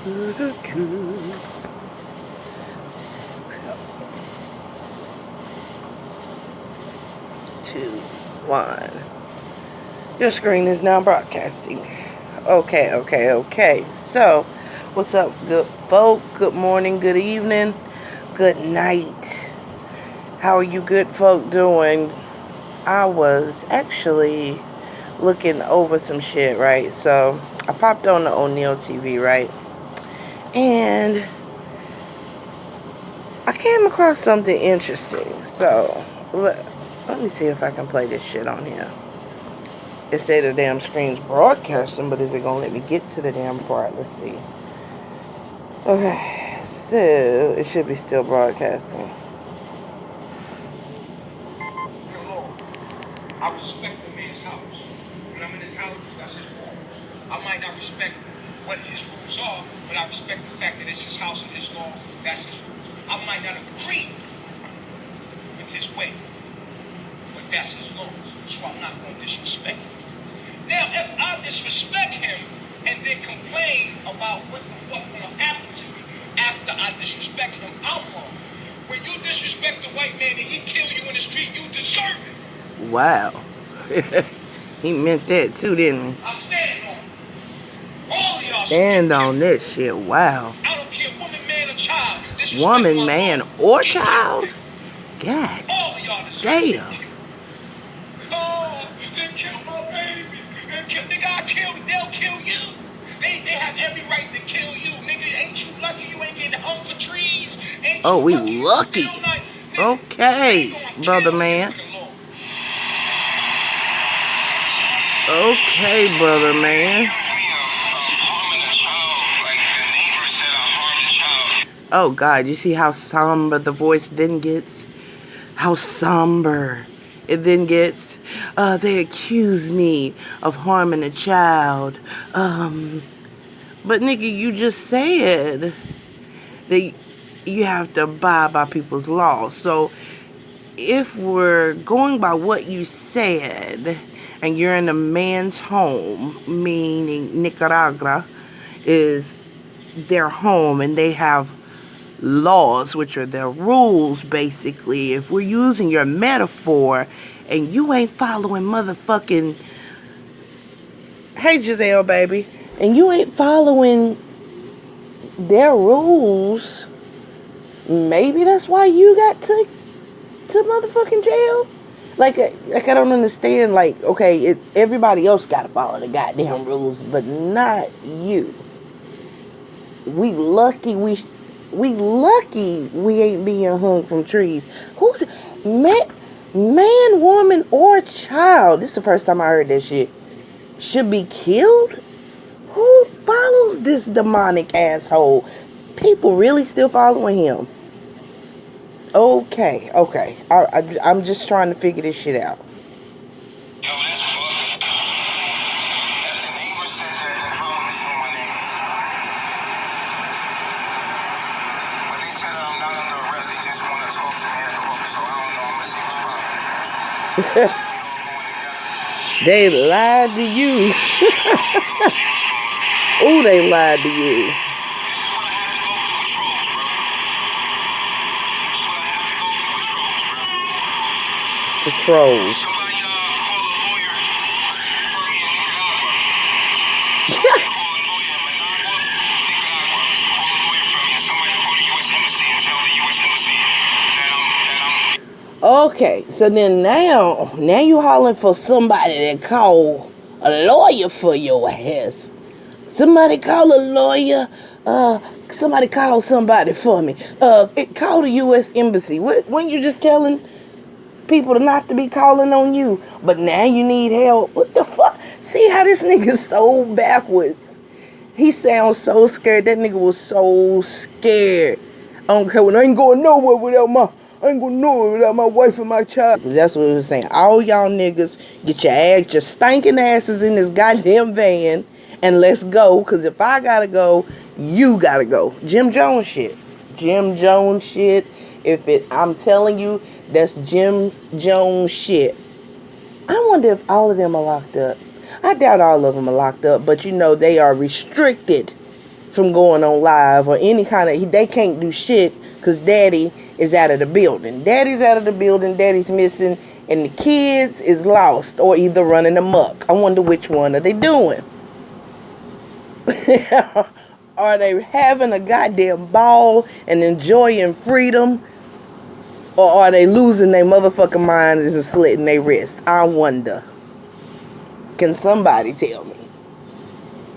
Two, one. Your screen is now broadcasting. Okay. So, what's up, good folk? Good morning, good evening, good night. How are you good folk doing? I was actually looking over some shit, right? So, I popped on the O'Neal TV, right? And I came across something interesting. So, let me see if I can play this shit on here. It said the damn screen's broadcasting, but is it gonna let me get to the damn part? Let's see. Okay, so it should be still broadcasting. I respect the man's house. When I'm in his house, that's his rules. I might not respect what his rules are, but I respect the fact that it's his house and his law, that's his rules. I might not agree with his way, but that's his laws, so I'm not going to disrespect him. Now, if I disrespect him and then complain about what the fuck gonna happen to me after I disrespect him, I'm wrong. When you disrespect the white man and he kill you in the street, you deserve it. Wow. He meant that too, didn't he? I stand on it. All of y'all stand on this shit. Wow. I don't care, woman, man, or child. Woman, man, or child? God damn. Oh, you didn't kill my baby. They'll kill you. They have every right to kill you. Nigga, ain't you lucky you ain't getting hung for trees? Oh, we lucky. Okay, brother man. Okay, brother man. Oh God, you see how somber the voice then gets? How somber it then gets? They accuse me of harming a child. But nigga, you just said that you have to abide by people's laws. So if we're going by what you said, and you're in a man's home, meaning Nicaragua is their home, and they have laws, which are their rules, basically. If we're using your metaphor, and you ain't following motherfucking... Hey, Giselle, baby. And you ain't following their rules, maybe that's why you got to motherfucking jail? Like I don't understand. Like, okay, everybody else got to follow the goddamn rules, but not you. We lucky we ain't being hung from trees. Who's man, woman, or child? This is the first time I heard that shit. Should be killed? Who follows this demonic asshole? People really still following him. Okay. I'm just trying to figure this shit out. They lied to you. Oh, they lied to you. The trolls. Okay, so then now you hollering for somebody to call a lawyer for your ass. Somebody call a lawyer. Somebody call somebody for me. Call the U.S. Embassy. When you just telling people not to be calling on you, but now you need help? What the fuck? See how this nigga's so backwards. He sounds so scared. That nigga was so scared. I don't care when I ain't going nowhere without my wife and my child. That's what he was saying. All y'all niggas, get your stinking asses in this goddamn van and let's go. Cause if I gotta go, you gotta go. Jim Jones shit. I'm telling you, that's Jim Jones shit. I wonder if all of them are locked up. I doubt all of them are locked up, but you know they are restricted from going on live or any kind of, they can't do shit because daddy is out of the building. Daddy's out of the building, daddy's missing, and the kids is lost or either running amok. I wonder which one are they doing. Are they having a goddamn ball and enjoying freedom, or are they losing their motherfucking minds and slitting their wrists? I wonder. Can somebody tell me?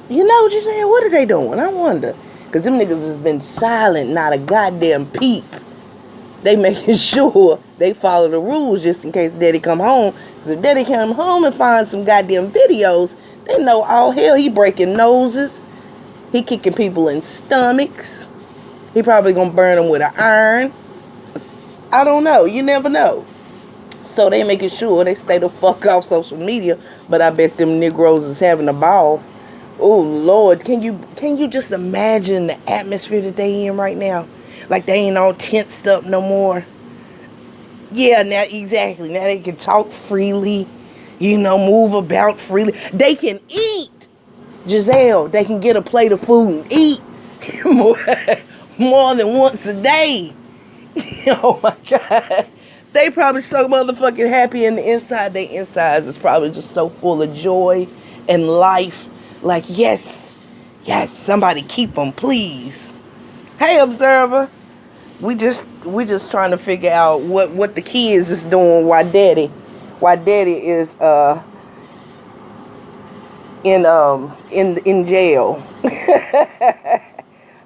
You know what you're saying? What are they doing? I wonder. Because them niggas has been silent, not a goddamn peep. They making sure they follow the rules just in case daddy come home. Because if daddy come home and find some goddamn videos, they know all hell he breaking noses. He kicking people in stomachs. He probably gonna burn them with an iron. I don't know. You never know. So they making sure they stay the fuck off social media. But I bet them Negroes is having a ball. Oh Lord, can you just imagine the atmosphere that they in right now? Like they ain't all tensed up no more. Yeah, now exactly. Now they can talk freely, move about freely. They can eat. Giselle, they can get a plate of food and eat more than once a day. Oh my God. They probably so motherfucking happy in the inside. Their insides is probably just so full of joy and life. Like, yes, somebody keep them, please. Hey, observer. We just trying to figure out what the kids is doing while daddy is in jail.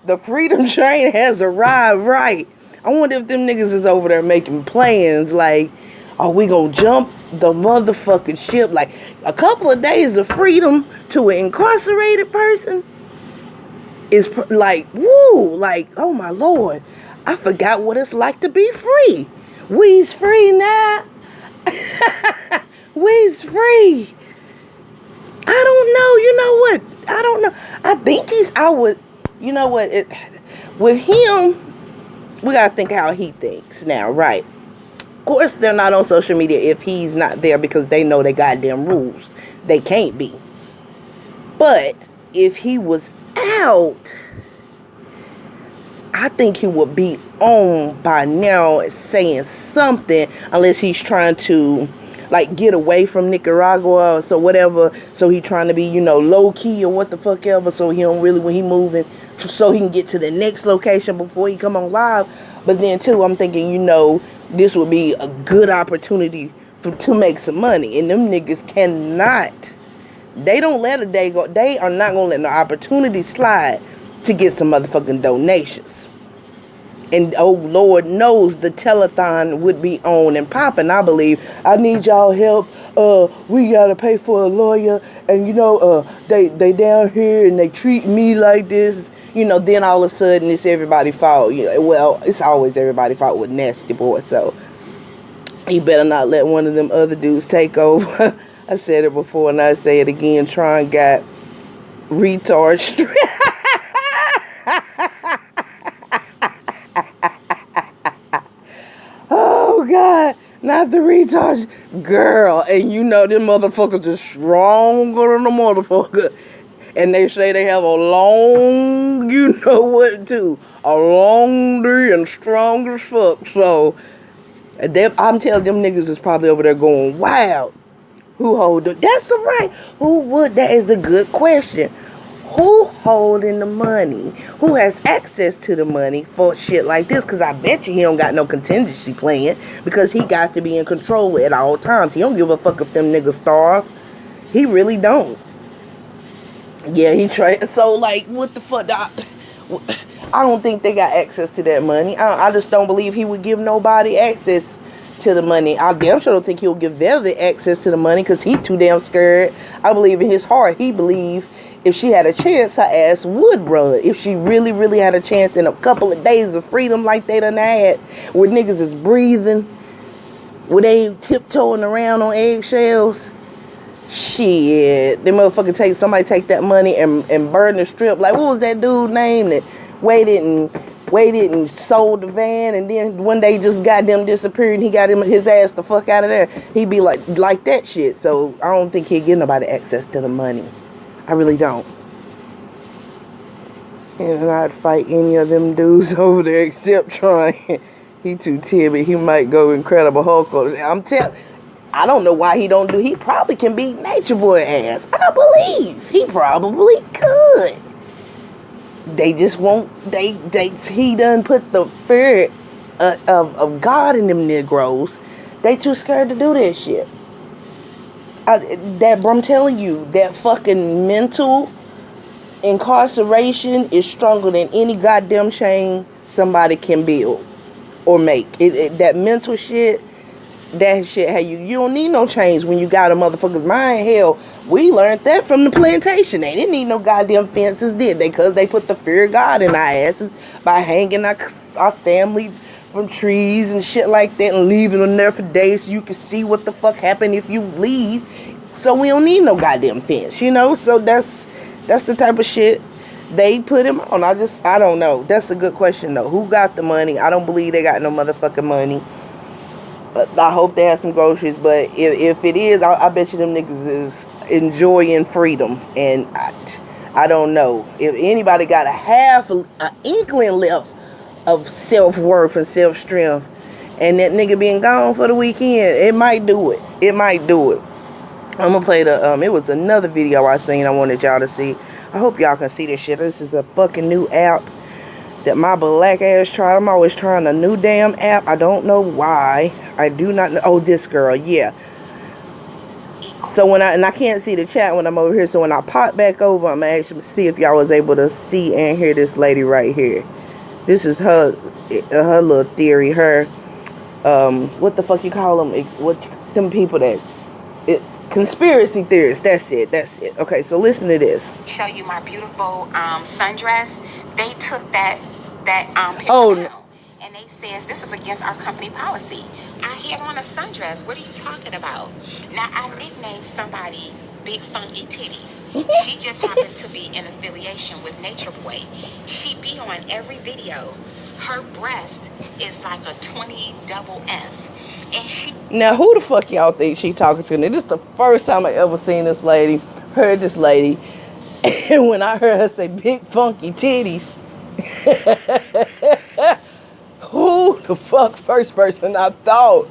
The freedom train has arrived, right? I wonder if them niggas is over there making plans like, are we gonna jump the motherfucking ship? Like a couple of days of freedom to an incarcerated person is like, woo, like, oh my Lord, I forgot what it's like to be free. We's free now. We's free. I don't know. You know what? I don't know. I think you know what? With him, we got to think how he thinks now, right? Of course, they're not on social media if he's not there because they know they goddamn rules. They can't be. But if he was out, I think he would be on by now saying something, unless he's trying to like get away from Nicaragua or so whatever. So he trying to be, low key or what the fuck ever. So he don't really, when he moving, so he can get to the next location before he come on live. But then too, I'm thinking, this would be a good opportunity to make some money. And them niggas cannot. They don't let a day go. They are not gonna let no opportunity slide to get some motherfucking donations. And oh Lord knows the telethon would be on and popping, I believe. I need y'all help. We gotta pay for a lawyer, and they down here and they treat me like this. Then all of a sudden it's everybody's fault. Well, it's always everybody's fault with Nasty Boy. So you better not let one of them other dudes take over. I said it before and I say it again. Tron got retard strength. Oh God, not the retards, girl. And them motherfuckers is stronger than the motherfucker. And they say they have a long, a longer and stronger fuck. So I'm telling them niggas is probably over there going wild. Who hold it? That's the right. Who would? That is a good question. Who holding the money? Who has access to the money for shit like this? Because I bet you he don't got no contingency plan, because he got to be in control at all times. He don't give a fuck if them niggas starve. He really don't. Yeah, he tried. So, like, what the fuck? I don't think they got access to that money. I just don't believe he would give nobody access to the money. I damn sure don't think he'll give Velvet access to the money because he too damn scared. I believe in his heart, he believe if she had a chance, her ass would run. If she really, really had a chance in a couple of days of freedom like they done had, where niggas is breathing, where they ain't tiptoeing around on eggshells. Shit, they motherfucking somebody take that money and burn the strip. Like, what was that dude name that waited and sold the van, and then one day just goddamn disappeared and he got his ass the fuck out of there? He'd be like that shit. So I don't think he'd give nobody access to the money. I really don't. And I'd fight any of them dudes over there except trying. He too timid. He might go Incredible Hulk. I don't know why he don't do. He probably can beat Nature Boy ass. I believe he probably could. They just won't. He done put the fear of God in them Negroes. They too scared to do that shit. I'm telling you, that fucking mental incarceration is stronger than any goddamn chain somebody can build or make. That mental shit, that shit, hey, you don't need no chains when you got a motherfucker's mind. Hell, we learned that from the plantation. They didn't need no goddamn fences, did they? Because they put the fear of God in our asses by hanging our family from trees and shit like that and leaving them there for days so you can see what the fuck happened if you leave. So we don't need no goddamn fence, you know? So that's the type of shit they put him on. I don't know. That's a good question, though. Who got the money? I don't believe they got no motherfucking money. I hope they have some groceries, but if it is, I bet you them niggas is enjoying freedom. And I don't know. If anybody got an inkling left of self-worth and self-strength, and that nigga being gone for the weekend, it might do it. It might do it. I'm gonna play it was another video I seen I wanted y'all to see. I hope y'all can see this shit. This is a fucking new app that my black ass tried. I'm always trying a new damn app. I don't know why. I do not know. Oh, this girl, yeah. So when I can't see the chat when I'm over here, so when I pop back over, I'm gonna actually see if y'all was able to see and hear this lady right here. This is her little theory. Her what the fuck you call them? What them people that conspiracy theorists. That's it. Okay, so listen to this. Show you my beautiful sundress. They took that picture down, and they says this is against our company policy. I had on a sundress. What are you talking about? Now I nicknamed somebody Big Funky Titties. She just happened to be in affiliation with Nature Boy. She be on every video. Her breast is like a 20 double F. Now, who the fuck y'all think she talking to? This is the first time I ever seen this lady, heard this lady, and when I heard her say big funky titties, who the fuck first person I thought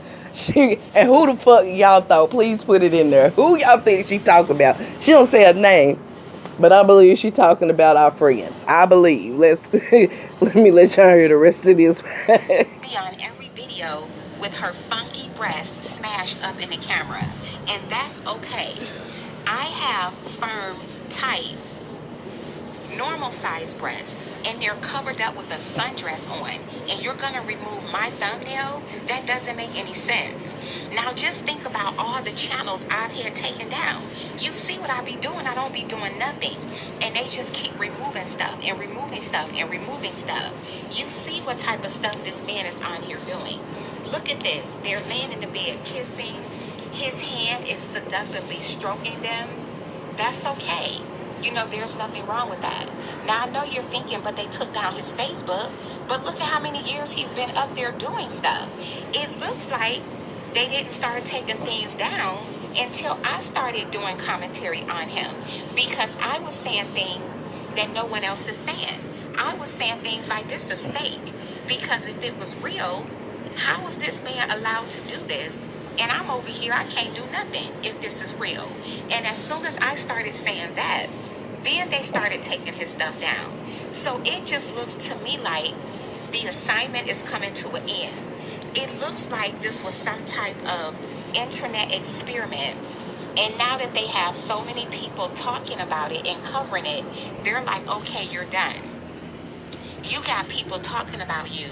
and who the fuck y'all thought? Please put it in there. Who y'all think she talking about? She don't say her name, but I believe she talking about our friend. I believe. Let me let y'all hear the rest of this. Be on every video with her funky breast smashed up in the camera, and that's okay. I have firm, tight, normal size breasts, and they're covered up with a sundress on, and you're gonna remove my thumbnail? That doesn't make any sense. Now just think about all the channels I've had taken down. You see what I be doing? I don't be doing nothing, and they just keep removing stuff and removing stuff and removing stuff. You see what type of stuff this man is on here doing. Look at this. They're laying in the bed kissing. His hand is seductively stroking them. That's okay. You know, there's nothing wrong with that. Now, I know you're thinking, but they took down his Facebook. But look at how many years he's been up there doing stuff. It looks like they didn't start taking things down until I started doing commentary on him. Because I was saying things that no one else is saying. I was saying things like, this is fake. Because if it was real, how was this man allowed to do this? And I'm over here, I can't do nothing if this is real. And as soon as I started saying that, then they started taking his stuff down. So it just looks to me like the assignment is coming to an end. It looks like this was some type of internet experiment. And now that they have so many people talking about it and covering it, they're like, okay, you're done. You got people talking about you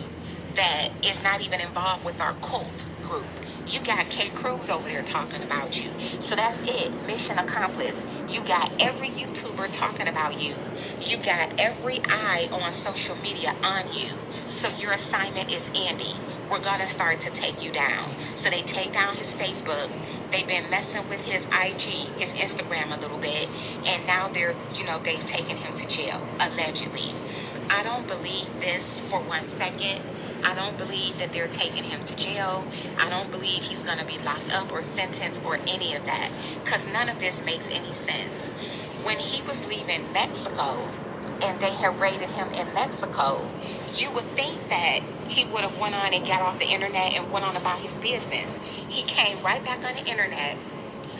that is not even involved with our cult group. You got K. Cruz over there talking about you. So that's it. Mission accomplished. You got every YouTuber talking about you. You got every eye on social media on you. So your assignment is ending. We're going to start to take you down. So they take down his Facebook. They've been messing with his IG, his Instagram a little bit. And now they've taken him to jail, allegedly. I don't believe this for 1 second. I don't believe that they're taking him to jail. I don't believe he's going to be locked up or sentenced or any of that, because none of this makes any sense. When he was leaving Mexico, and they had raided him in Mexico, you would think that he would have went on and got off the internet and went on about his business. He came right back on the internet,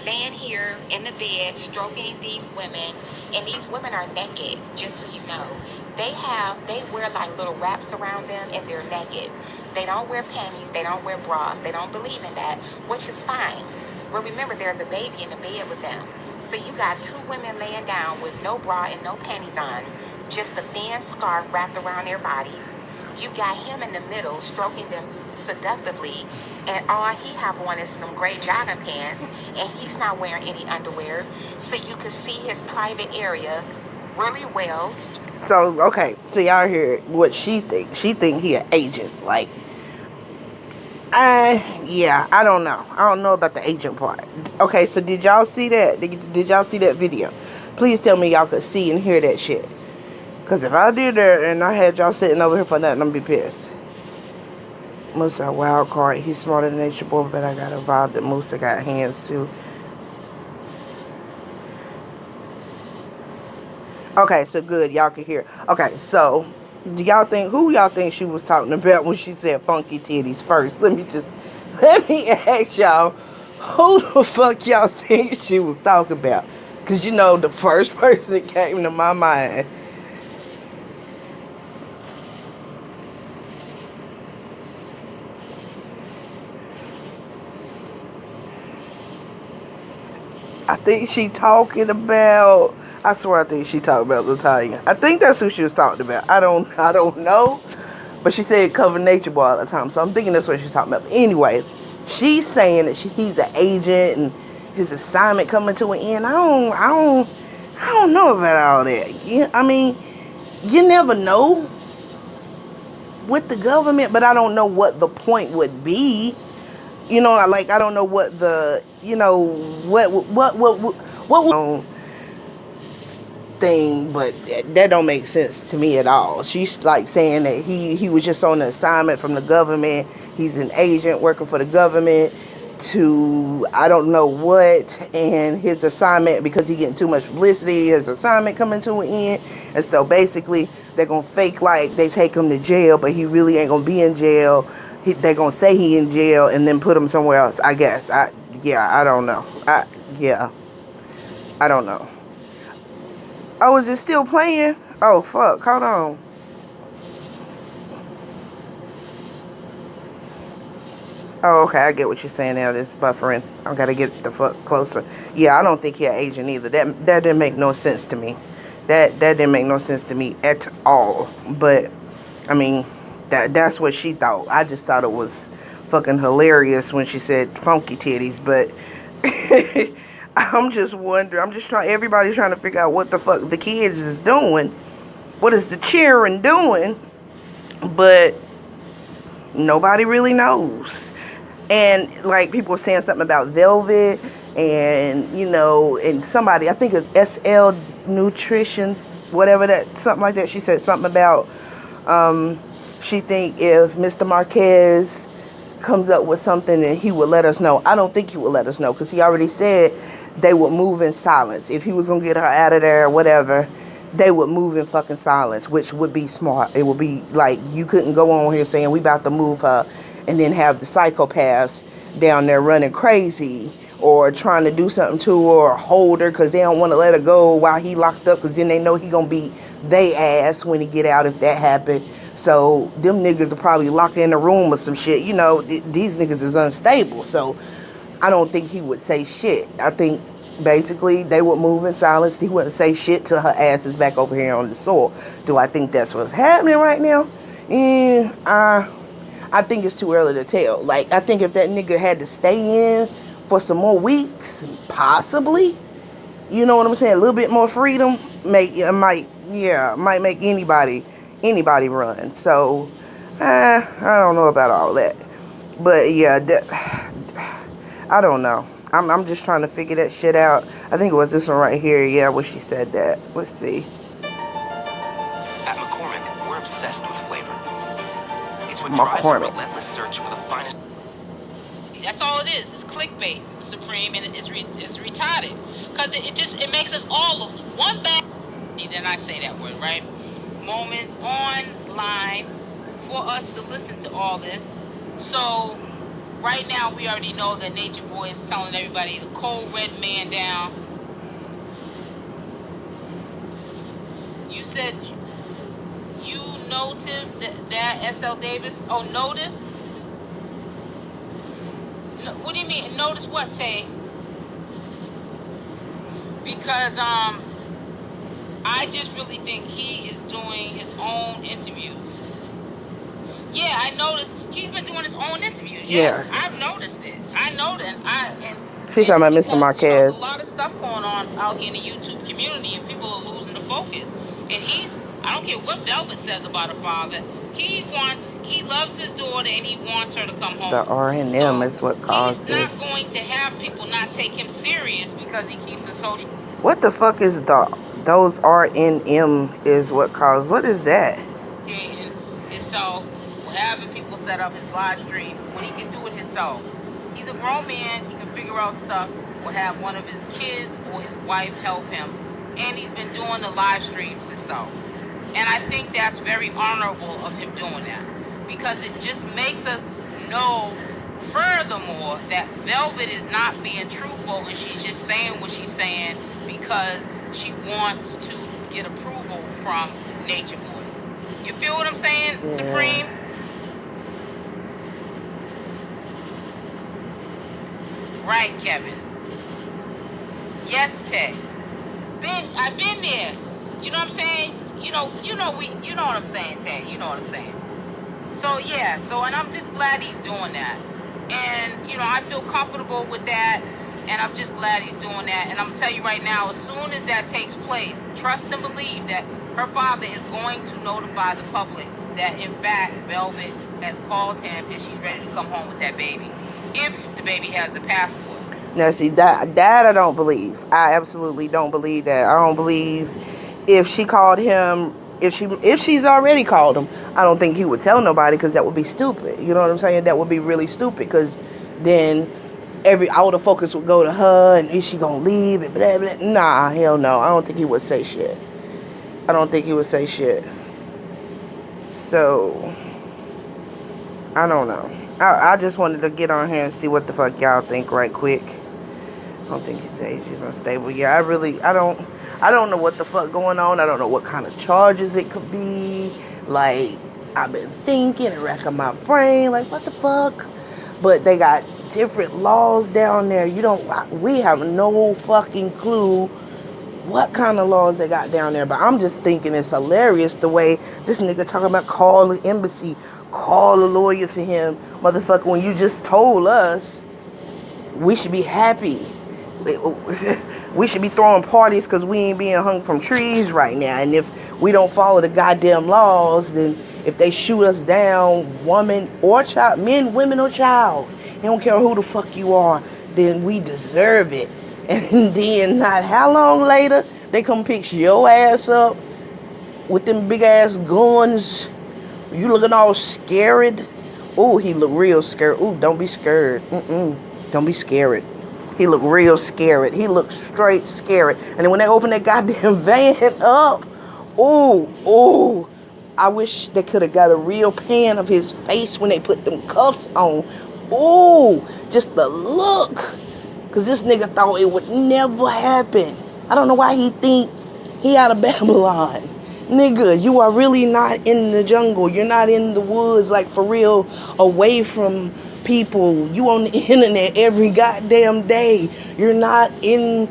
laying here in the bed, stroking these women, and these women are naked, just so you know. They wear like little wraps around them, and they're naked. They don't wear panties, they don't wear bras, they don't believe in that, which is fine. Well, remember, there's a baby in the bed with them. So you got two women laying down with no bra and no panties on, just a thin scarf wrapped around their bodies. You got him in the middle, stroking them seductively, and all he have on is some gray jogging pants, and he's not wearing any underwear, so you could see his private area really well. So, okay, so y'all hear what she think. She think he an agent. Like, yeah, I don't know. I don't know about the agent part. Okay, so did y'all see that? Did y'all see that video? Please tell me y'all could see and hear that shit. Because if I did that and I had y'all sitting over here for nothing, I'm going to be pissed. Moose a wild card. He's smarter than Nature Boy, but I got involved that Moose got hands too. Okay, so good. Y'all can hear. Okay, so do y'all think, who y'all think she was talking about when she said funky titties first? Let me ask y'all, who the fuck y'all think she was talking about? Because you know, the first person that came to my mind. I think she talking about, I swear I think she talking about Latoya. I think that's who she was talking about. I don't know. But she said cover Nature Boy all the time. So I'm thinking that's what she's talking about. But anyway, she's saying that he's an agent and his assignment coming to an end. I don't know about all that. I mean, you never know with the government, but I don't know what the point would be. You know, like, I don't know what the, you know, what thing, but that don't make sense to me at all. She's like saying that he was just on an assignment from the government. He's an agent working for the government to I don't know what, and his assignment, because he getting too much publicity, his assignment coming to an end, and so basically they're gonna fake like they take him to jail, but he really ain't gonna be in jail. They're gonna say he in jail and then put him somewhere else, I guess. I don't know. I don't know. Oh, is it still playing? Oh, fuck. Hold on. Oh, okay. I get what you're saying now. This buffering. I gotta get the fuck closer. Yeah, I don't think he's an agent either. That didn't make no sense to me. That didn't make no sense to me at all. But, I mean, that's what she thought. I just thought it was fucking hilarious when she said funky titties. But I'm just wondering. Everybody's trying to figure out what the fuck the kids is doing. What is the cheering doing? But nobody really knows. And like people were saying something about Velvet, and you know, and somebody, I think it's SL Nutrition, whatever that, something like that. She said something about she think if Mr. Marquez comes up with something, and he would let us know. I don't think he would let us know, because he already said they would move in silence. If he was gonna get her out of there or whatever, they would move in fucking silence, which would be smart. It would be like, you couldn't go on here saying we about to move her and then have the psychopaths down there running crazy or trying to do something to her or hold her because they don't want to let her go while he locked up, because then they know he gonna beat they ass when he get out if that happened. So them niggas are probably locked in a room or some shit. You know, these niggas is unstable. So I don't think he would say shit. I think basically they would move in silence. He wouldn't say shit till her ass is back over here on the soil. Do I think that's what's happening right now? I think it's too early to tell. Like, I think if that nigga had to stay in for some more weeks, possibly, you know what I'm saying, a little bit more freedom, might make anybody run. So, I don't know about all that. But yeah, I don't know. I'm just trying to figure that shit out. I think it was this one right here, yeah, where she said that. Let's see. At McCormick, we're obsessed with flavor. It's what drives a relentless search for the finest. That's all it is. It's clickbait, Supreme, and it's retarded. Because it makes us all look one bad. Then I say that word, right? Moments online for us to listen to all this. So right now we already know that Nature Boy is telling everybody the cold red man down. You said you noted that S.L. Davis? Oh, noticed? No, what do you mean? Notice what, Tay? Because I just really think he is doing his own interviews. Yeah, I noticed he's been doing his own interviews. Yes, yeah. I've noticed it. I know that. She's talking about Mr. Marquez. You know, there's a lot of stuff going on out here in the YouTube community, and people are losing the focus. And I don't care what Velvet says about her father. He loves his daughter, and he wants her to come home. The R&M is what caused this. He's not going to have people not take him serious because he keeps a social. What the fuck is those R&M is what caused? What is that? Himself, or having people set up his live stream when he can do it himself. He's a grown man. He can figure out stuff, or have one of his kids or his wife help him. And he's been doing the live streams himself. And I think that's very honorable of him doing that, because it just makes us know furthermore that Velvet is not being truthful, and she's just saying what she's saying because she wants to get approval from Nature Boy. You feel what I'm saying, yeah. Supreme? Right, Kevin. Yes, Tay. I've been there. You know what I'm saying? You know what I'm saying, Tay. You know what I'm saying. So yeah, and I'm just glad he's doing that. And I feel comfortable with that, and I'm just glad he's doing that. And I'm gonna tell you right now, as soon as that takes place, trust and believe that her father is going to notify the public that in fact Velvet has called him and she's ready to come home with that baby, if the baby has a passport. Now see, that I don't believe. I absolutely don't believe that. I don't believe if she called him, if she's already called him, I don't think he would tell nobody, because that would be stupid. You know what I'm saying? That would be really stupid, because then all the focus would go to her, and is she gonna leave, and blah blah. Nah, hell no. I don't think he would say shit. I don't think he would say shit. So I don't know. I just wanted to get on here and see what the fuck y'all think right quick. I don't think he's unstable. Yeah, I don't know what the fuck going on. I don't know what kind of charges it could be. Like, I've been thinking and racking my brain, like, what the fuck? But they got different laws down there. We have no fucking clue what kind of laws they got down there. But I'm just thinking it's hilarious the way this nigga talking about call the embassy, call a lawyer for him. Motherfucker, when you just told us we should be happy. We should be throwing parties because we ain't being hung from trees right now. And if we don't follow the goddamn laws, then if they shoot us down, woman or child, men, women, or child, they don't care who the fuck you are, then we deserve it. And then not how long later, they come pick your ass up with them big ass guns. You looking all scared. Ooh, he look real scared. Ooh, don't be scared. Don't be scared. He looked real scared. He looked straight scared. And then when they opened that goddamn van up, ooh, I wish they could have got a real pan of his face when they put them cuffs on. Ooh, just the look. Because this nigga thought it would never happen. I don't know why he think he out of Babylon. Nigga, you are really not in the jungle. You're not in the woods, like, for real, away from people. You on the internet every goddamn day. You're not in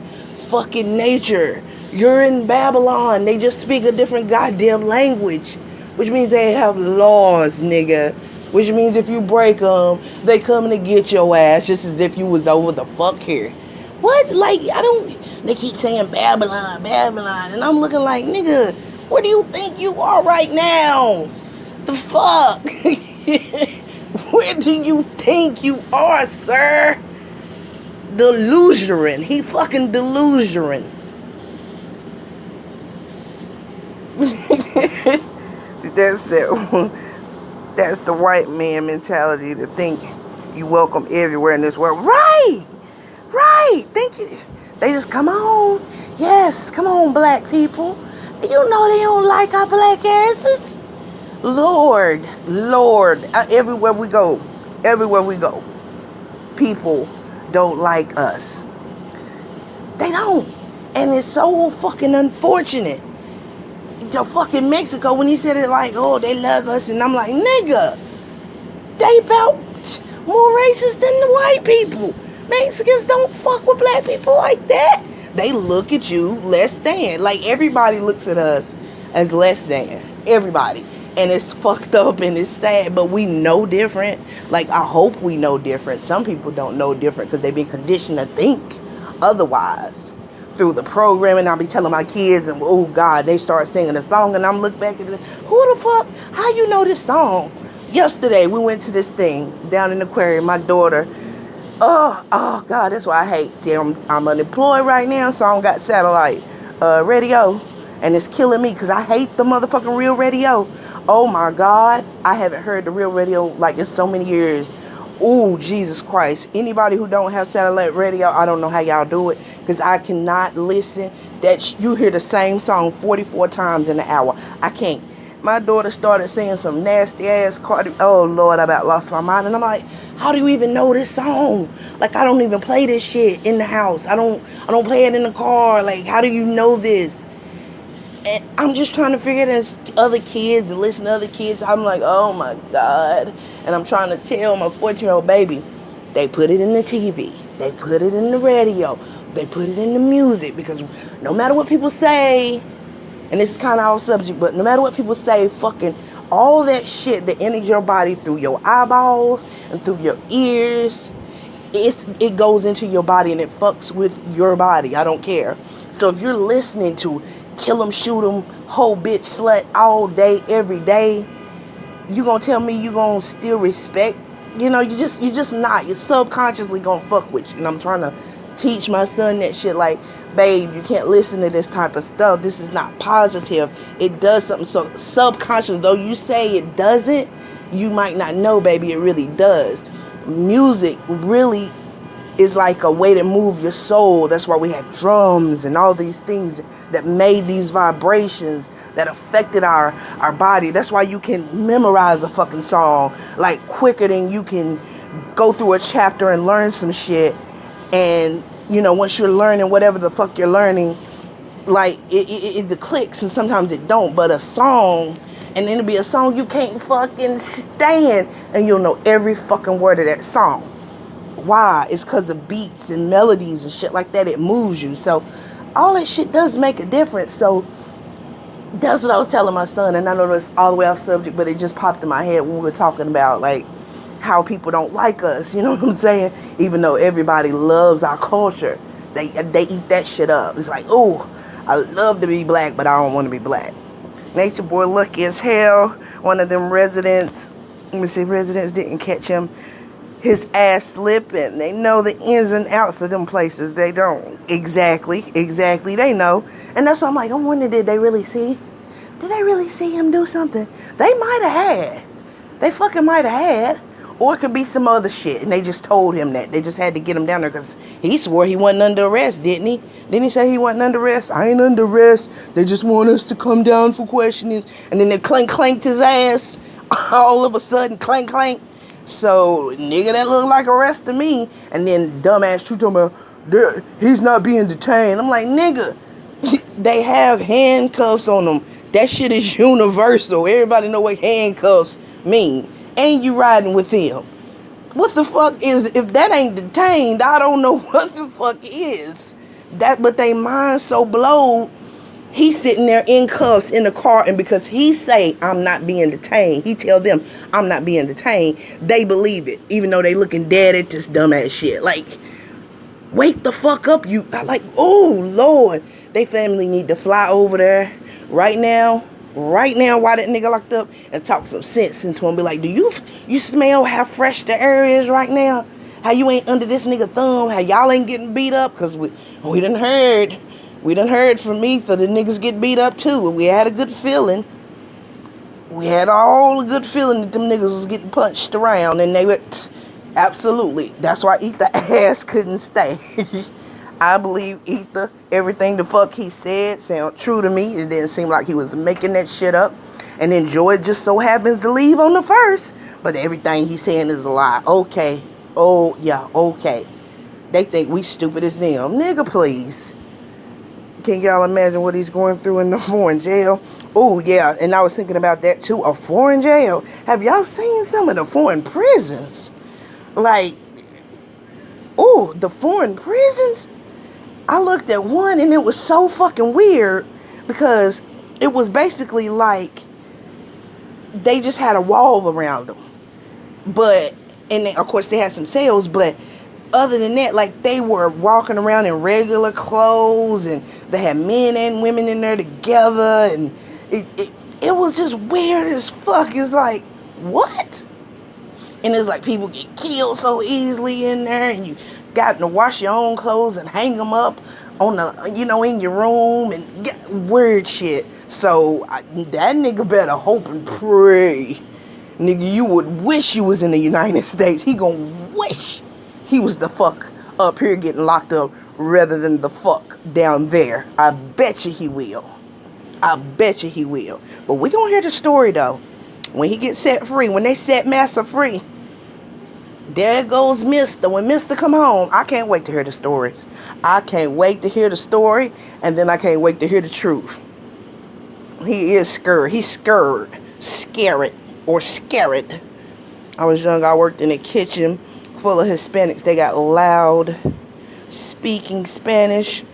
fucking nature. You're in Babylon. They just speak a different goddamn language, which means they have laws, nigga. Which means if you break them, they coming to get your ass, just as if you was over the fuck here. What? Like, they keep saying Babylon, and I'm looking like, nigga, where do you think you are right now? The fuck? Where do you think you are, sir? Delusion. He fucking delusion. See, that's the white man mentality, to think you welcome everywhere in this world. Right. Thank you. They just come on. Yes, come on, black people. You know they don't like our black asses. Lord, everywhere we go, people don't like us. They don't. And it's so fucking unfortunate. The fucking Mexico, when he said it like, oh, they love us, and I'm like, nigga, they about more racist than the white people. Mexicans don't fuck with black people like that. They look at you less than. Like, everybody looks at us as less than. Everybody. And it's fucked up and it's sad, but we know different. Like, I hope we know different. Some people don't know different because they've been conditioned to think otherwise through the programming. I'll be telling my kids, and oh God, they start singing a song, and I'm look back at it, who the fuck, how you know this song? Yesterday, we went to this thing down in the aquarium. My daughter, oh God, that's what I hate. See, I'm unemployed right now, so I don't got satellite radio, and it's killing me because I hate the motherfucking real radio. Oh my God, I haven't heard the real radio like in so many years. Oh, Jesus Christ. Anybody who don't have satellite radio, I don't know how y'all do it, because I cannot listen. You hear the same song 44 times in an hour. I can't. My daughter started singing some nasty ass Cardi. Oh Lord, I about lost my mind. And I'm like, how do you even know this song? Like, I don't even play this shit in the house. I don't play it in the car. Like, how do you know this? And I'm just trying to figure it as other kids and listen to other kids. I'm like, oh my God. And I'm trying to tell my 14-year-old baby, they put it in the TV. They put it in the radio. They put it in the music. Because no matter what people say, and this is kind of off subject, but no matter what people say, fucking all that shit that enters your body through your eyeballs and through your ears, it goes into your body and it fucks with your body. I don't care. So if you're listening to kill 'em, shoot 'em, whole bitch, slut all day, every day, you gonna tell me you gonna still respect? You know, you just not. You're subconsciously gonna fuck with you. And I'm trying to teach my son that shit. Like, babe, you can't listen to this type of stuff. This is not positive. It does something so subconscious. Though you say it doesn't, you might not know, baby, it really does. Music really is like a way to move your soul. That's why we have drums and all these things that made these vibrations that affected our body. That's why you can memorize a fucking song like quicker than you can go through a chapter and learn some shit. And you know, once you're learning whatever the fuck you're learning, like it clicks, and sometimes it don't. But a song, and then it'll be a song you can't fucking stand, and you'll know every fucking word of that song. Why? It's because of beats and melodies and shit like that. It moves you. So all that shit does make a difference. So that's what I was telling my son. And I know that's all the way off subject, but it just popped in my head when we were talking about like how people don't like us. You know what I'm saying? Even though everybody loves our culture, they eat that shit up. It's like, oh, I love to be black, but I don't want to be black. Nature Boy lucky as hell. One of them residents didn't catch him. His ass slipping. They know the ins and outs of them places. They don't. Exactly. They know. And that's why I'm like, I wonder, did they really see? Did they really see him do something? They might have had. They fucking might have had. Or it could be some other shit. And they just told him that. They just had to get him down there because he swore he wasn't under arrest, didn't he? Didn't he say he wasn't under arrest? I ain't under arrest. They just want us to come down for questioning. And then they clanked his ass. All of a sudden, clank. So, nigga, that look like arrest to me. And then dumbass True talking about, he's not being detained. I'm like, nigga, they have handcuffs on them. That shit is universal. Everybody know what handcuffs mean. And you riding with him. What the fuck is, if that ain't detained, I don't know what the fuck is. But they mind so blowed. He's sitting there in cuffs in the car, and because he say, I'm not being detained, he tell them, I'm not being detained, they believe it, even though they looking dead at this dumbass shit. Like, wake the fuck up, you. Like, oh, Lord. They family need to fly over there right now, while that nigga locked up, and talk some sense into him. Be like, do you smell how fresh the air is right now? How you ain't under this nigga thumb? How y'all ain't getting beat up? Because we done heard. We done heard from me, so the niggas get beat up too. We had a good feeling. We had all a good feeling that them niggas was getting punched around, and they went, absolutely. That's why Eat the Ass couldn't stay. I believe Ether. Everything the fuck he said sounded true to me. It didn't seem like he was making that shit up. And then Joy just so happens to leave on the first. But everything he's saying is a lie. Okay. Oh, yeah, okay. They think we stupid as them. Nigga, please. Can y'all imagine what he's going through in the foreign jail? Oh, yeah, and I was thinking about that too. A foreign jail. Have y'all seen some of the foreign prisons? Like, oh, the foreign prisons? I looked at one and it was so fucking weird because it was basically like they just had a wall around them. But, and then, of course they had some cells, but other than that, like, they were walking around in regular clothes and they had men and women in there together, and it was just weird as fuck. It's like, what? And it's like people get killed so easily in there, and you got to wash your own clothes and hang them up on the, you know, in your room, and get weird shit. So that nigga better hope and pray. Nigga, you would wish you was in the United States. He gonna wish he was the fuck up here getting locked up rather than the fuck down there. I bet you he will. I bet you he will. But we gonna hear the story though. When he gets set free, when they set Massa free, there goes Mister. When Mister come home, I can't wait to hear the stories. I can't wait to hear the story, and then I can't wait to hear the truth. He is scared. He's scared. Scared. Or scared. I was young, I worked in a kitchen full of Hispanics. They got loud speaking Spanish.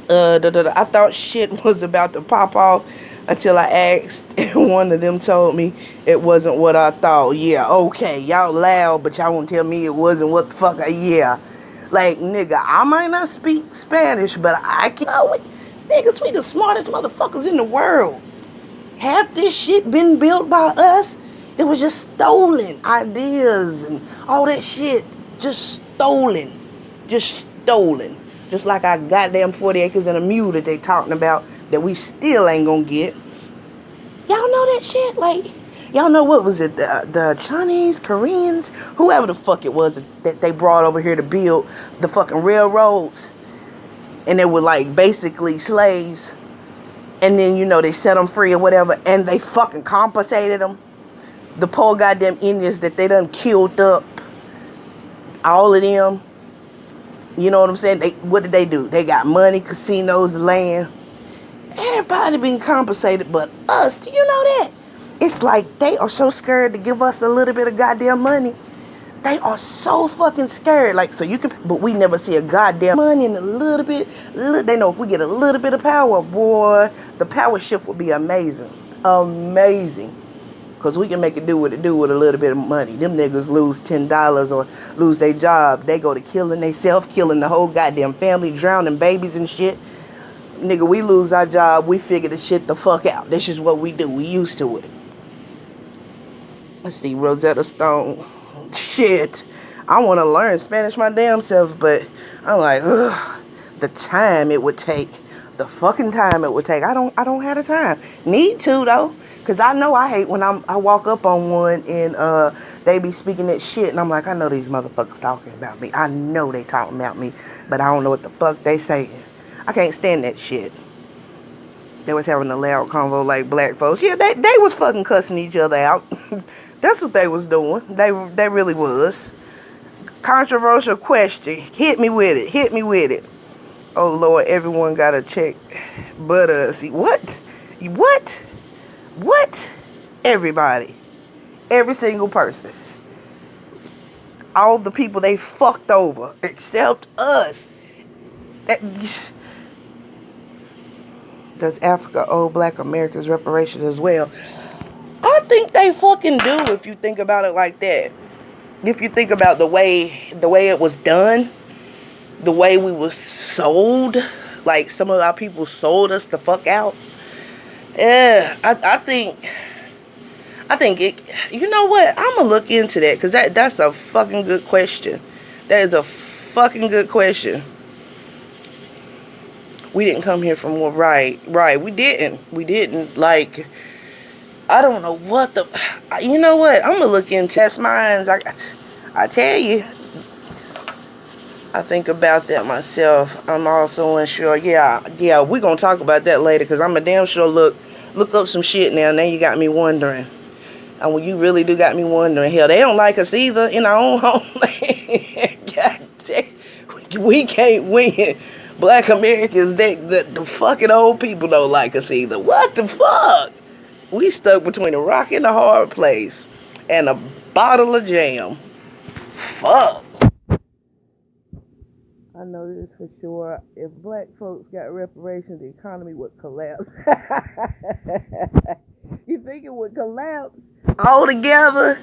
I thought shit was about to pop off until I asked, and one of them told me it wasn't what I thought. Yeah, okay, y'all loud, but y'all won't tell me it wasn't what the fuck. Yeah, like, nigga, I might not speak Spanish, but I can. Niggas, we the smartest motherfuckers in the world. Half this shit been built by us. It was just stolen ideas and all that shit. Just stolen. Just stolen. Just like our goddamn 40 acres and a mule that they talking about that we still ain't gonna get. Y'all know that shit? Like, y'all know what was it? The Chinese, Koreans, whoever the fuck it was that they brought over here to build the fucking railroads. And they were like basically slaves. And then, you know, they set them free or whatever, and they fucking compensated them. The poor goddamn Indians that they done killed up. All of them. You know what I'm saying? What did they do? They got money, casinos, land. Everybody being compensated but us. Do you know that? It's like they are so scared to give us a little bit of goddamn money. They are so fucking scared. Like, so you can, but we never see a goddamn money in a little bit. They know if we get a little bit of power, boy, the power shift would be amazing. Amazing. Because we can make it do what it do with a little bit of money. Them niggas lose $10 or lose their job. They go to killing themselves, killing the whole goddamn family, drowning babies and shit. Nigga, we lose our job. We figure the shit the fuck out. This is what we do. We used to it. Let's see, Rosetta Stone. Shit, I want to learn Spanish my damn self, but I'm like, ugh, the time it would take, the fucking time it would take. I don't have the time. Need to though, cause I know I hate when I walk up on one and they be speaking that shit, and I'm like, I know these motherfuckers talking about me. I know they talking about me, but I don't know what the fuck they saying. I can't stand that shit. They was having a loud convo like black folks. Yeah, they was fucking cussing each other out. That's what they was doing. They really was. Controversial question. Hit me with it. Hit me with it. Oh, Lord, everyone got a check but us. What? What? What? Everybody. Every single person. All the people they fucked over except us. Does Africa owe black Americans reparations as well? I think they fucking do if you think about it like that. If you think about the way it was done, the way we were sold, like some of our people sold us the fuck out. Yeah, I think it, you know what? I'm gonna look into that because that's a fucking good question. That is a fucking good question. We didn't come here from right. We didn't. Like, I don't know what the. You know what? I'm gonna look into test minds. I tell you, I think about that myself. I'm also unsure. Yeah, we're gonna talk about that later because I'm a damn sure look up some shit now. Now you got me wondering. And when you really do got me wondering, hell, they don't like us either in our own homeland. God damn, we can't win. Black Americans, the fucking old people don't like us either. What the fuck? We stuck between a rock and a hard place and a bottle of jam. Fuck. I know this for sure. If black folks got reparations, the economy would collapse. You think it would collapse altogether?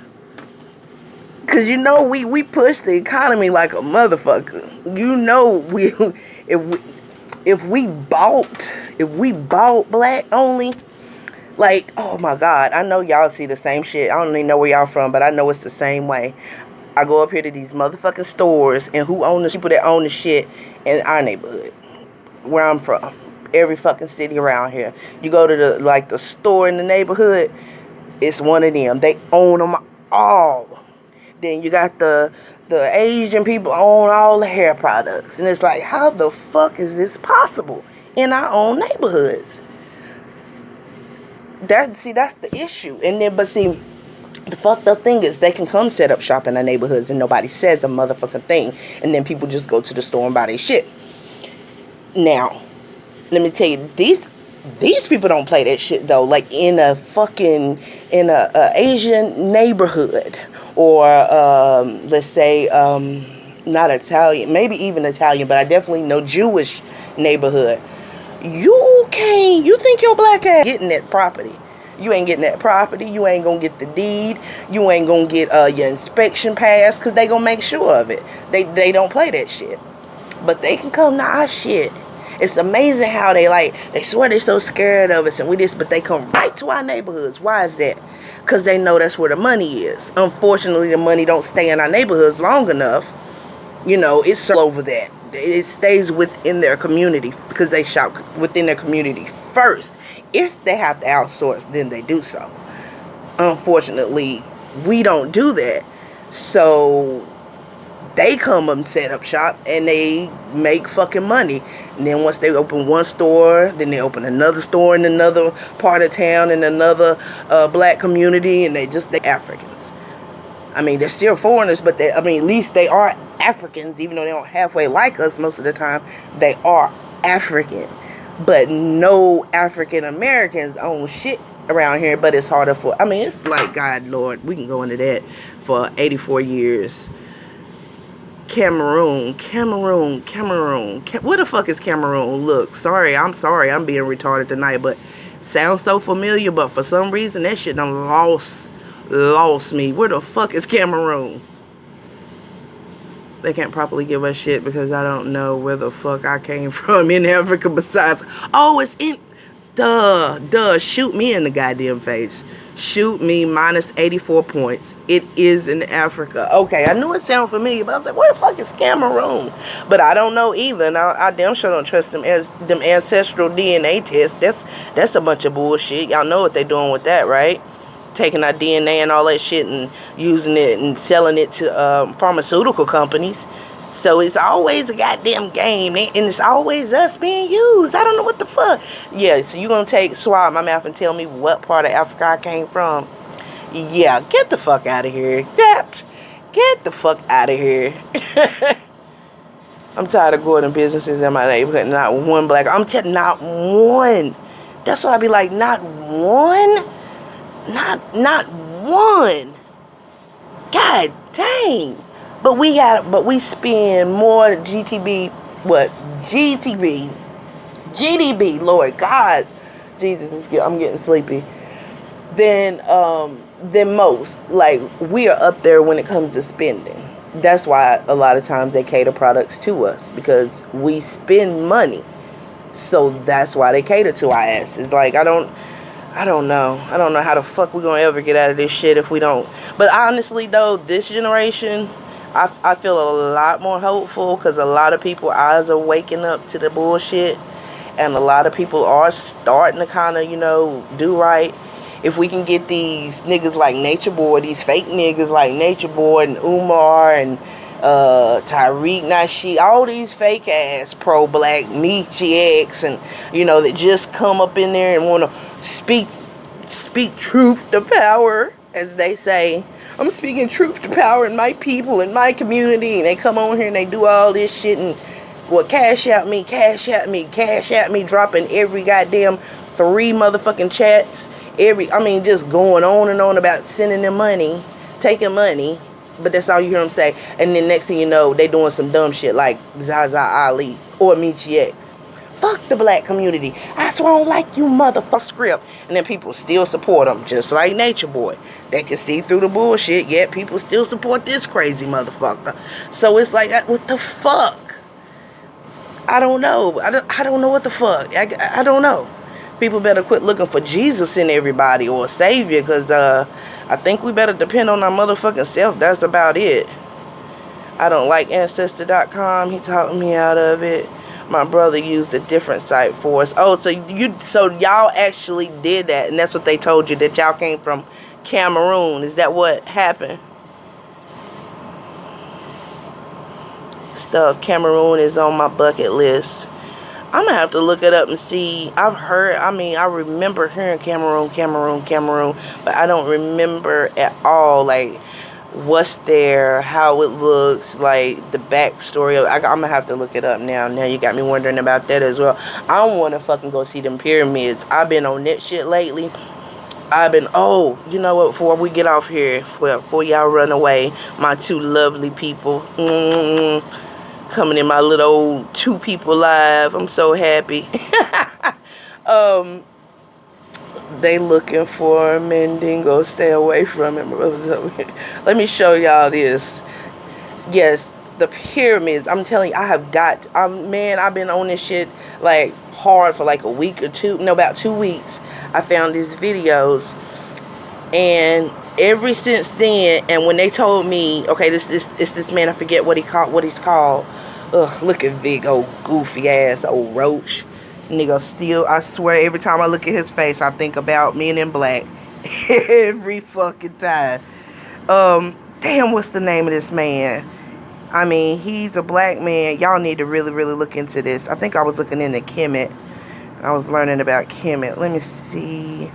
Cause you know we push the economy like a motherfucker. You know if we bought black only, like, oh my God, I know y'all see the same shit. I don't even know where y'all from, but I know it's the same way. I go up here to these motherfucking stores, and who own the people that own the shit in our neighborhood, where I'm from, every fucking city around here. You go to the store in the neighborhood, it's one of them. They own them all. Then you got the Asian people own all the hair products, and it's like, how the fuck is this possible in our own neighborhoods? That's the issue. And then, but see, the fucked up thing is they can come set up shop in our neighborhoods and nobody says a motherfucking thing. And then people just go to the store and buy their shit. Now, let me tell you, these people don't play that shit though. Like in a Asian neighborhood, or let's say not Italian, maybe even Italian, but I definitely know Jewish neighborhood. You think your black ass getting that property. You ain't getting that property. You ain't gonna get the deed. You ain't gonna get your inspection pass, because they gonna make sure of it. They don't play that shit. But they can come to our shit. It's amazing how they swear they're so scared of us and we this, but they come right to our neighborhoods. Why is that? Because they know that's where the money is. Unfortunately, the money don't stay in our neighborhoods long enough. You know, it's all over that. It stays within their community because they shop within their community first. If they have to outsource, then they do so. Unfortunately, we don't do that. So they come and set up shop and they make fucking money. And then once they open one store, then they open another store in another part of town in another black community, and they Africans. I mean, they're still foreigners, but at least they are Africans, even though they don't halfway like us most of the time. They are African. But no African Americans own shit around here, but it's harder for, it's like, God, Lord, we can go into that for 84 years. Cameroon. Where the fuck is Cameroon? Look, I'm sorry, I'm being retarded tonight, but sounds so familiar, but for some reason, that shit done lost me. Where the fuck is Cameroon? They can't properly give us shit because I don't know where the fuck I came from in Africa besides, it's in, shoot me in the goddamn face. Shoot me, minus 84 points. It is in Africa. Okay, I knew it sounded familiar, but I was like, where the fuck is Cameroon? But I don't know either. Now, I damn sure don't trust them ancestral DNA tests. That's a bunch of bullshit. Y'all know what they doing with that, right? Taking our DNA and all that shit and using it and selling it to pharmaceutical companies. So it's always a goddamn game, and it's always us being used. I don't know what the fuck. Yeah, so you gonna swallow my mouth and tell me what part of Africa I came from? Yeah, get the fuck out of here. Get the fuck out of here. I'm tired of going to businesses in my neighborhood. Not one black. Not one. That's what I be like. Not one. Not one. God dang. But we spend more GDP, Lord God, Jesus, I'm getting sleepy, than most. Like, we are up there when it comes to spending. That's why a lot of times they cater products to us, because we spend money. So that's why they cater to our asses. Like, I don't know how the fuck we gonna ever get out of this shit if we don't. But honestly though, this generation, I feel a lot more hopeful, because a lot of people's eyes are waking up to the bullshit, and a lot of people are starting to kind of, do right. If we can get these niggas like Nature Boy, these fake niggas like Nature Boy and Umar and Tariq Nasheed, all these fake ass pro-black Meechie and that just come up in there and want to speak truth to power, as they say. I'm speaking truth to power in my people, in my community, and they come on here and they do all this shit and cash out me, dropping every goddamn 3 motherfucking chats, just going on and on about sending them money, taking money, but that's all you hear them say. And then next thing you know, they doing some dumb shit like Zaza Ali or Meechie X. Fuck the black community. That's why I don't like you, motherfucker script. And then people still support them, just like Nature Boy. They can see through the bullshit, yet people still support this crazy motherfucker. So it's like, what the fuck? I don't know. I don't know what the fuck. I don't know. People better quit looking for Jesus in everybody or a savior, because I think we better depend on our motherfucking self. That's about it. I don't like Ancestor.com. He talked me out of it. My brother used a different site for us. Oh, so y'all actually did that, and that's what they told you, that y'all came from Cameroon. Is that what happened? Stuff. Cameroon is on my bucket list. I'm gonna have to look it up and see. I remember hearing Cameroon, but I don't remember at all, like, what's there, how it looks, like the backstory. I'm gonna have to look it up now. Now you got me wondering about that as well. I don't want to fucking go see them pyramids. I've been on that shit lately. You know what, before we get off here, before y'all run away, my 2 lovely people, coming in my little old 2 people live. I'm so happy. They looking for a Mendingo. Stay away from him. Let me show y'all this. Yes, the pyramids. I'm telling you, I've been on this shit like hard for like a week or 2. No, about 2 weeks. I found these videos, and ever since then, and when they told me, okay, it's this man, I forget what he's called. Ugh, look at Vic, old goofy ass old roach. Nigga, still, I swear, every time I look at his face, I think about Men in Black. Every fucking time. Damn, what's the name of this man? He's a black man. Y'all need to really, really look into this. I think I was looking into Kemet. I was learning about Kemet. Let me see.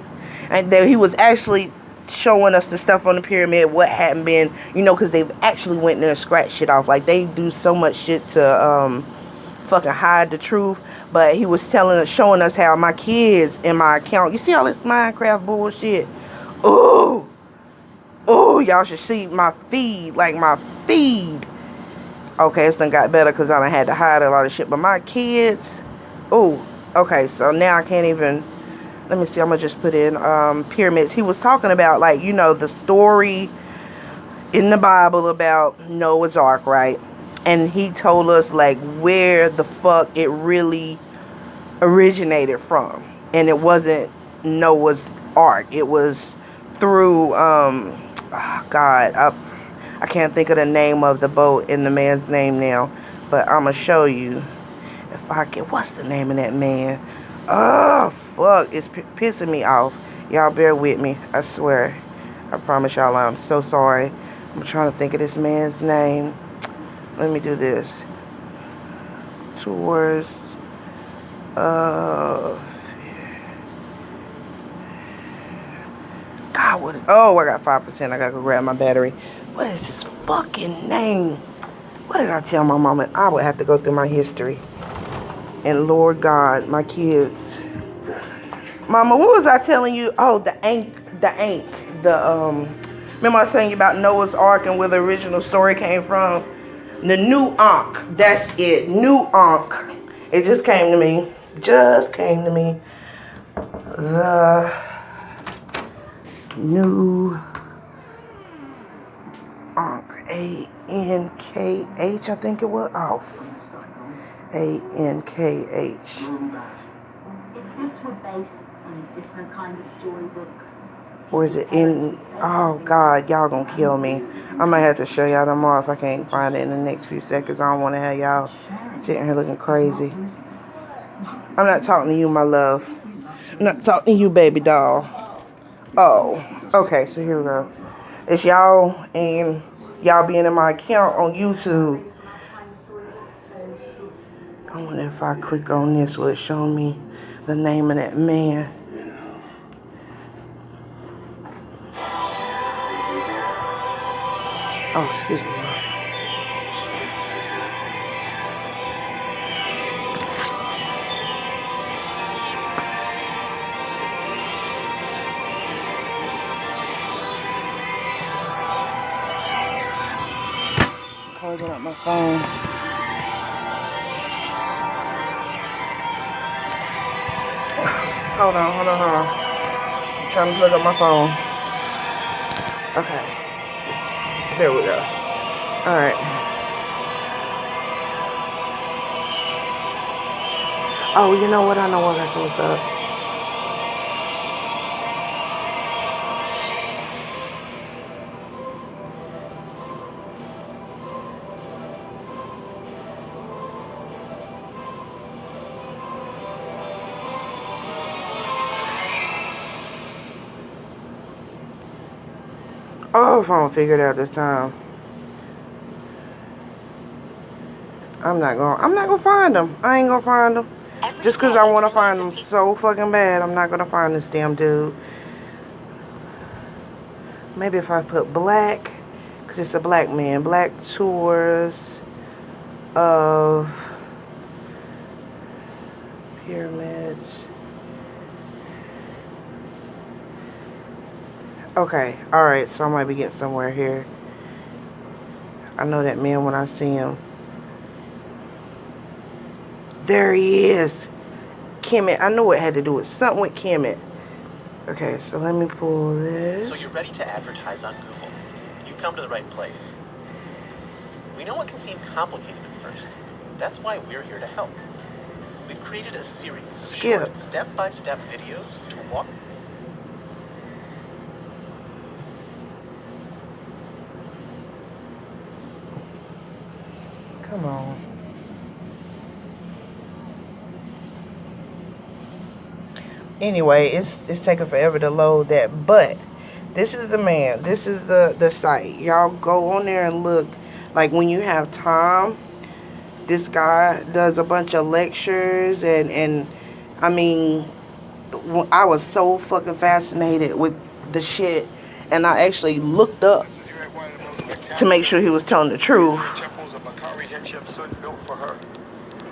And he was actually showing us the stuff on the pyramid, what hadn't been, because they've actually went in there and scratched shit off. Like, they do so much shit to fucking hide the truth. But he was showing us how my kids in my account, you see all this Minecraft bullshit? Oh, y'all should see my feed. Like, my feed. Okay, it's done got better because I done had to hide a lot of shit. But my kids, okay, so now I can't even, let me see, I'm going to just put in pyramids. He was talking about, like, the story in the Bible about Noah's Ark, right? And he told us, like, where the fuck it really originated from. And it wasn't Noah's Ark. It was through, I can't think of the name of the boat and the man's name now. But I'm going to show you if I can. What's the name of that man? Oh, fuck. It's pissing me off. Y'all bear with me. I swear. I promise y'all I'm so sorry. I'm trying to think of this man's name. Let me do this. Tours of... God, what is... Oh, I got 5%. I gotta go grab my battery. What is his fucking name? What did I tell my mama? I would have to go through my history. And Lord God, my kids. Mama, what was I telling you? Oh, the Ankh. Remember I was telling you about Noah's Ark and where the original story came from? The New Ankh. That's it. New Ankh. It just came to me. The New Ankh. A-N-K-H, I think it was. Oh, A-N-K-H. If this were based on a different kind of storybook. Or is it in... Oh, God, y'all gonna kill me. I might have to show y'all tomorrow if I can't find it in the next few seconds. I don't want to have y'all sitting here looking crazy. I'm not talking to you, my love. I'm not talking to you, baby doll. Oh, okay, so here we go. It's y'all and y'all being in my account on YouTube. I wonder if I click on this, will it show me the name of that man? Oh, excuse me. Closing up my phone. Hold on. I'm trying to plug up my phone. Okay. There we go. Alright. Oh, you know what? I know what I can look up. Oh, if I don't figure it out this time. I'm not gonna find them. I ain't gonna find them. Just because I want to find them so fucking bad, I'm not gonna find this damn dude. Maybe if I put black, because it's a black man. Black tours of pyramids. Okay, alright, so I might be getting somewhere here. I know that man when I see him. There he is. Kemet. I knew it had to do with something with Kemet. Okay, so let me pull this. So you're ready to advertise on Google. You've come to the right place. We know it can seem complicated at first. That's why we're here to help. We've created a series of short, step-by-step videos to walk. Come on. Anyway, it's taking forever to load that, but this is the man. This is the site. Y'all go on there and look. Like when you have time, this guy does a bunch of lectures and I mean, I was so fucking fascinated with the shit, and I actually looked up to make sure he was telling the truth. Temples of Makari Hatshepsut built for her,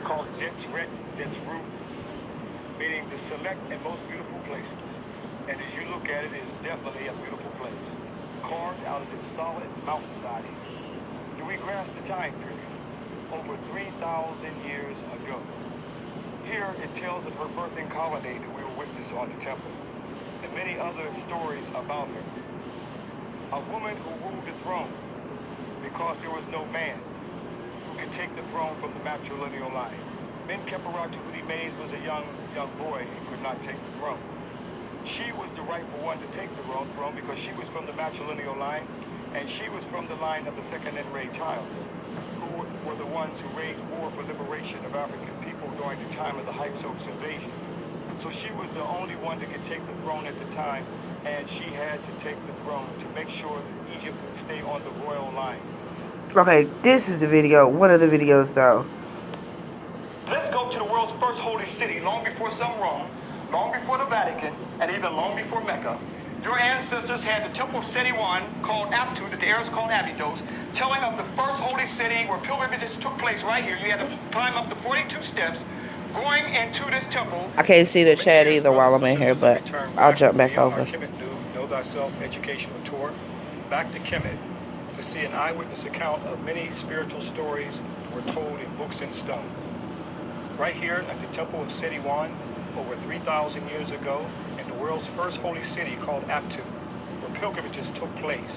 called Zetsret, Zetsroot, meaning the select and most beautiful places. And as you look at it, it is definitely a beautiful place, carved out of this solid mountainside. Do we grasp the time period? Over 3,000 years ago. Here it tells of her birthing colony that we will witness on the temple, and many other stories about her. A woman who ruled the throne because there was no man who could take the throne from the matrilineal line. Menkaperatu Mays was a young boy and could not take the throne. She was the rightful one to take the throne because she was from the matrilineal line, and she was from the line of the second Enraged Tiles, who were the ones who waged war for liberation of African people during the time of the Hyksos invasion. So she was the only one that could take the throne at the time, and she had to take the throne to make sure that Egypt would stay on the royal line. Okay, this is the video. One of the videos, though. Let's go to the world's first holy city, long before some Rome, long before the Vatican, and even long before Mecca. Your ancestors had the Temple of Seti I, called Aptu, that the Arabs called Abydos, telling of the first holy city where pilgrimages took place right here. You had to climb up the 42 steps, going into this temple. I can't see the chat either while I'm in here, but I'll jump back over. Know Thyself educational tour back to Kemet to see an eyewitness account of many spiritual stories that were told in books in stone. Right here at the Temple of Seti I, over 3,000 years ago, in the world's first holy city called Aptu, where pilgrimages took place,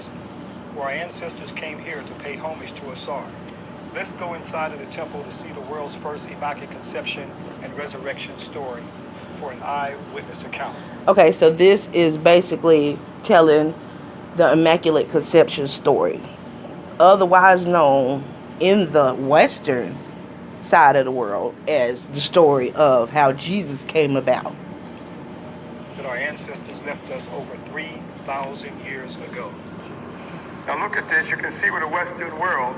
where our ancestors came here to pay homage to Asar. Let's go inside of the temple to see the world's first Immaculate Conception and Resurrection story for an eyewitness account. Okay, so this is basically telling the Immaculate Conception story, otherwise known in the Western side of the world as the story of how Jesus came about. That our ancestors left us over 3,000 years ago. Now look at this. You can see where the Western world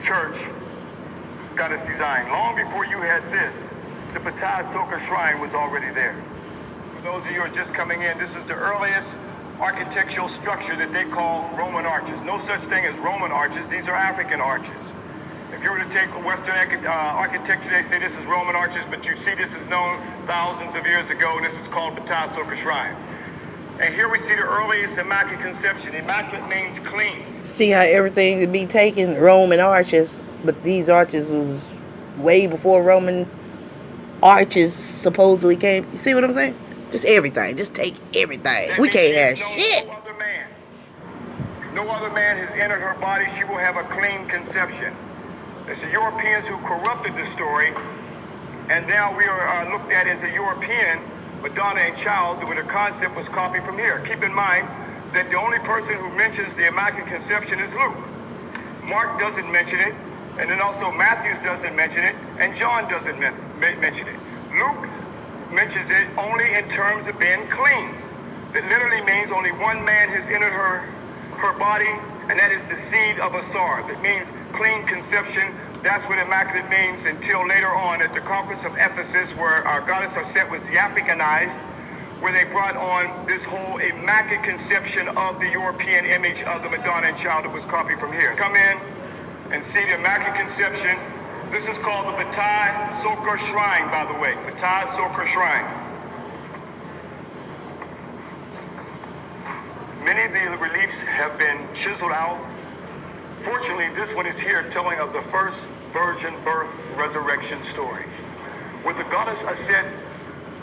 church got its design. Long before you had this, the Patah Soka Shrine was already there. For those of you who are just coming in, this is the earliest architectural structure that they call Roman arches. No such thing as Roman arches. These are African arches. If you were to take Western architecture, they say this is Roman arches, but you see this is known thousands of years ago, and this is called Patah Soka Shrine. And here we see the earliest Immaculate Conception. Immaculate means clean. See how everything would be taken Roman arches, but these arches was way before Roman arches supposedly came. You see what I'm saying? Just everything. Just take everything. We can't have shit. No other man has entered her body. She will have a clean conception. It's the Europeans who corrupted the story, and now we are looked at as a European Madonna and Child, where the concept was copied from here. Keep in mind that the only person who mentions the Immaculate Conception is Luke. Mark doesn't mention it, and then also Matthew doesn't mention it, and John doesn't mention it. Luke mentions it only in terms of being clean. That literally means only one man has entered her body, and that is the seed of a Sar. That means clean conception. That's what immaculate means, until later on at the conference of Ephesus, where our goddess Hotz was Africanized, where they brought on this whole immaculate conception of the European image of the Madonna and Child that was copied from here. Come in and see the immaculate conception. This is called the Patah Soka Shrine, by the way. Patah Soka Shrine. Many of the reliefs have been chiseled out. Fortunately, this one is here telling of the first virgin birth resurrection story, where the goddess Aset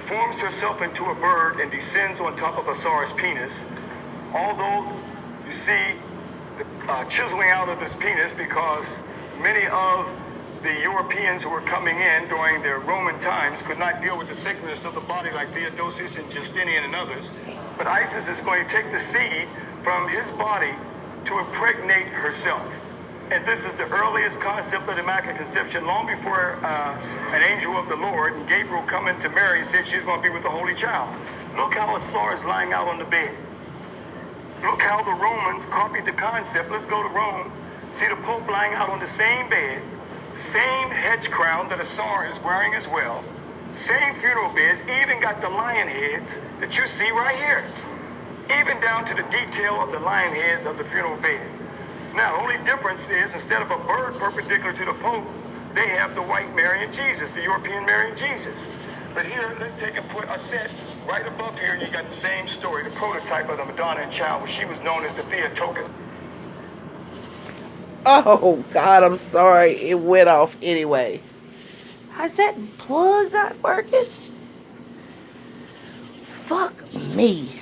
forms herself into a bird and descends on top of Asar's penis. Although you see the chiseling out of this penis, because many of the Europeans who were coming in during the Roman times could not deal with the sacredness of the body like Theodosius and Justinian and others. But Isis is going to take the seed from his body to impregnate herself. And this is the earliest concept of the Immaculate Conception, long before an angel of the Lord and Gabriel coming to Mary and said she's going to be with the Holy Child. Look how Asar is lying out on the bed. Look how the Romans copied the concept. Let's go to Rome. See the Pope lying out on the same bed, same hedge crown that Asar is wearing as well, same funeral beds, even got the lion heads that you see right here, even down to the detail of the lion heads of the funeral bed. Now, the only difference is, instead of a bird perpendicular to the Pope, they have the white Mary and Jesus, the European Mary and Jesus. But here, let's take and put Aset right above here, and you got the same story, the prototype of the Madonna and Child, where she was known as the Theotokos. Oh, God, I'm sorry. It went off anyway. How's that plug not working? Fuck me.